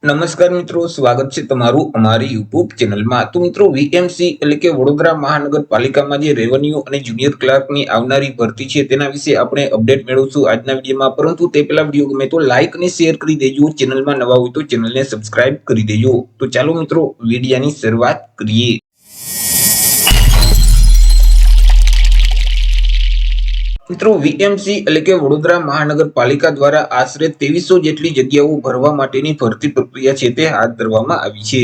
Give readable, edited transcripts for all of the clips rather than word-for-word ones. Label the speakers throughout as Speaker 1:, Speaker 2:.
Speaker 1: નમસ્કાર મિત્રો, સ્વાગત છે તમારું અમારી યુટ્યુબ ચેનલમાં। તો મિત્રો, વીએમસી એટલે કે વડોદરા મહાનગરપાલિકામાં જે રેવન્યુ અને જુનિયર ક્લાર્કની આવનારી ભરતી છે તેના વિશે આપણે અપડેટ મેળવશું આજના વિડીયોમાં। પરંતુ તે પહેલા વિડીયો ગમે તો લાઇક અને શેર કરી દેજો, ચેનલમાં નવા હોય તો ચેનલને સબસ્ક્રાઇબ કરી દેજો। તો ચાલો મિત્રો, વિડીયોની શરૂઆત કરીએ। મિત્રો, વીએમસી એટલે કે વડોદરા મહાનગરપાલિકા દ્વારા આશરે 2300 જેટલી જગ્યાઓ ભરવા માટેની ભરતી પ્રક્રિયા છે તે હાથ ધરવામાં આવી છે।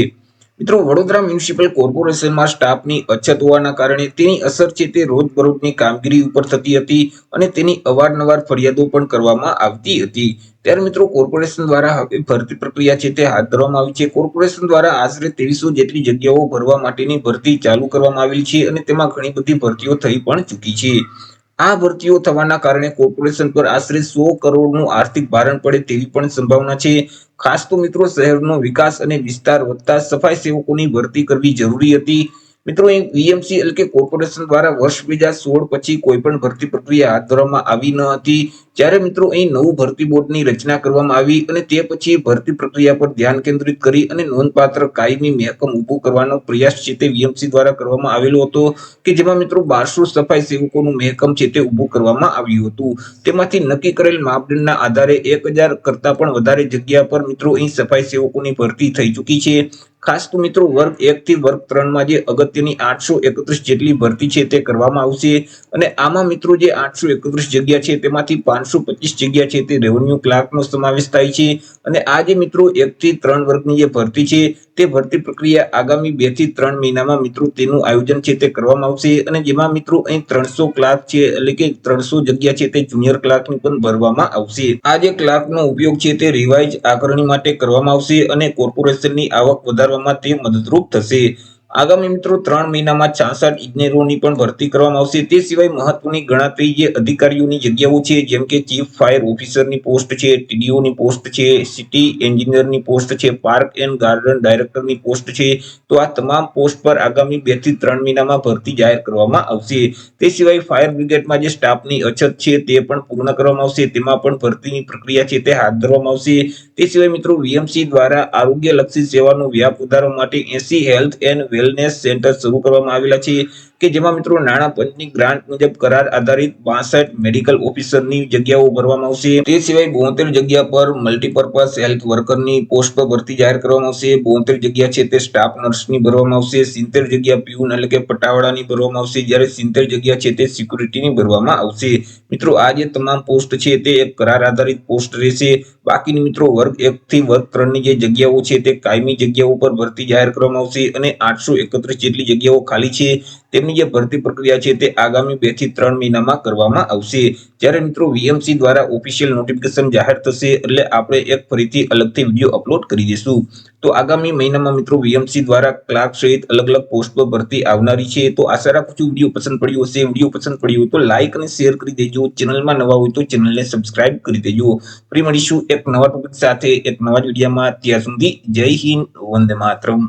Speaker 1: મિત્રો, વડોદરા મ્યુનિસિપલ કોર્પોરેશનમાં સ્ટાફની અછત હોવાના કારણે તેની અસર છે તે રોજબરોજની કામગીરી ઉપર થતી હતી અને તેની અવારનવાર ફરિયાદો પણ કરવામાં આવતી હતી। ત્યારે મિત્રો, કોર્પોરેશન દ્વારા હવે ભરતી પ્રક્રિયા છે તે હાથ ધરવામાં આવી છે। કોર્પોરેશન દ્વારા આશરે 2300 જેટલી જગ્યાઓ ભરવા માટેની ભરતી ચાલુ કરવામાં આવેલી છે અને તેમાં ઘણી બધી ભરતીઓ થઈ પણ ચૂકી છે। આ ભરતીઓ થવાના કારણે કોર્પોરેશન પર આશરે 100 કરોડનું આર્થિક ભારણ પડે તેવી પણ સંભાવના છે। ખાસ તો મિત્રો, શહેરનો વિકાસ અને વિસ્તાર વધતા સફાઈ સેવકોની ભરતી કરવી જરૂરી હતી। મિત્રો, વીએમસી એટલે કે કોર્પોરેશન દ્વારા વર્ષ 2016 પછી કોઈ પણ ભરતી પ્રક્રિયા હાથ ધરવામાં આવી ન હતી। જ્યારે મિત્રો, અહીં નવું ભરતી બોર્ડની રચના કરવામાં આવી અને તે પછી ભરતી પ્રક્રિયા પર ધ્યાન કેન્દ્રિત કરી અને નોંધપાત્ર કાયમી મહેકમ ઊભું કરવાનો પ્રયાસ છે તે વીએમસી દ્વારા કરવામાં આવેલો હતો કે જેમાં મિત્રો 1200 સફાઈ સેવકોનું મહેકમ છે તે ઊભું કરવામાં આવ્યું હતું। તેમાંથી નક્કી કરેલ માપદંડના આધારે 1000 કરતા પણ વધારે જગ્યા પર મિત્રો અહીં સફાઈ સેવકોની ભરતી થઈ ચૂકી છે। ખાસ તો મિત્રો, વર્ગ 1 થી વર્ગ 3 માં જે અગત્યની 831 જેટલી ભરતી છે તે કરવામાં આવશે અને આમાં મિત્રો જે 831 જગ્યા છે તેમાંથી 525 જગ્યા છે તે રેવન્યુ ક્લાર્કનો સમાવેશ થાય છે અને આ જે મિત્રો 1 થી 3 વર્ગની જે ભરતી છે તે ભરતી પ્રક્રિયા આગામી 2 થી 3 મહિનામાં મિત્રો તેનું આયોજન છે તે કરવામાં આવશે અને જેમાં મિત્રો અહીં 300 ક્લાર્ક છે એટલે કે 300 જગ્યા છે તે જુનિયર ક્લાર્કની પણ ભરવામાં આવશે। આ જે ક્લાર્કનો ઉપયોગ છે તે રિવાઇઝ આકારણી માટે કરવામાં આવશે અને કોર્પોરેશનની આવક વધારવામાં તે મદદરૂપ થશે। આગામી મિત્રો 3 મહિનામાં 66 ઇજનેરોની પણ ભરતી કરવામાં આવશે। તે સિવાય મહત્વની ગણાતી જે અધિકારીઓની જગ્યાઓ છે જેમ કે ચીફ ફાયર ઓફિસરની પોસ્ટ છે, ટીડીઓની પોસ્ટ છે, સિટી એન્જિનિયરની પોસ્ટ છે, પાર્ક એન્ડ ગાર્ડન ડાયરેક્ટરની પોસ્ટ છે, તો આ તમામ પોસ્ટ પર આગામી 2 થી 3 મહિનામાં ભરતી જાહેર કરવામાં આવશે। તે સિવાય ફાયર બ્રિગેડમાં જે સ્ટાફની અછત છે તે પણ પૂર્ણ કરવામાં આવશે, તેમાં પણ ભરતીની પ્રક્રિયા છે તે હાથ ધરવામાં આવશે। તે સિવાય મિત્રો, વીએમસી દ્વારા આરોગ્યલક્ષી સેવાનો વ્યાપ વધારવા માટે 80 હેલ્થ એન્ડ વેલનેસ સેન્ટર શરૂ કરવામાં આવેલા છે કે જેમાં મિત્રો નાણાં પંચની ગ્રાન્ટ મુજબ કરાર આધારિત 62 મેડિકલ ઓફિસરની જગ્યાઓ ભરવામાં આવશે। તે સિવાય 72 જગ્યા પર મલ્ટીપર્પઝ હેલ્થ વર્કરની પોસ્ટ પર ભરતી જાહેર કરવામાં આવશે। 72 જગ્યા છે તે સ્ટાફ નર્સની ભરવામાં આવશે। 70 જગ્યા પીઉન એટલે કે પટાવાળાની ભરવામાં આવશે, જ્યારે 70 જગ્યા છે તે સિક્યુરિટીની ભરવામાં આવશે। મિત્રો, આ જે તમામ પોસ્ટ છે તે એક કરાર આધારિત પોસ્ટ રહેશે। બાકીની મિત્રો વર્ગ 1 થી વર્ગ 3 ની જે જગ્યાઓ છે તે કાયમી જગ્યાઓ પર ભરતી જાહેર કરવામાં આવશે અને 831 જેટલી જગ્યાઓ ખાલી છે તેમની જે ભરતી પ્રક્રિયા છે તે આગામી 2 થી 3 મહિનામાં કરવામાં આવશે। જ્યારે મિત્રો વીએમસી દ્વારા ઓફિશિયલ નોટિફિકેશન જાહેર થશે એટલે આપણે એક ફરીથી અલગથી વિડીયો અપલોડ કરી દઈશું। તો આગામી મહિનામાં મિત્રો વીએમસી દ્વારા ક્લાર્ક સહિત અલગ અલગ પોસ્ટ પર ભરતી આવનારી છે। તો આશા રાખું છું વિડીયો પસંદ પડ્યો હશે। વિડીયો પસંદ પડ્યો તો લાઇક અને શેર કરી દેજો, ચેનલમાં નવા હોય તો ચેનલને સબસ્ક્રાઇબ કરી દેજો। ફરી મળીશું એક નવા ટોપિક સાથે એક નવા વિડીયોમાં। ત્યાં સુધી જય હિન્દ, વંદે માતરમ।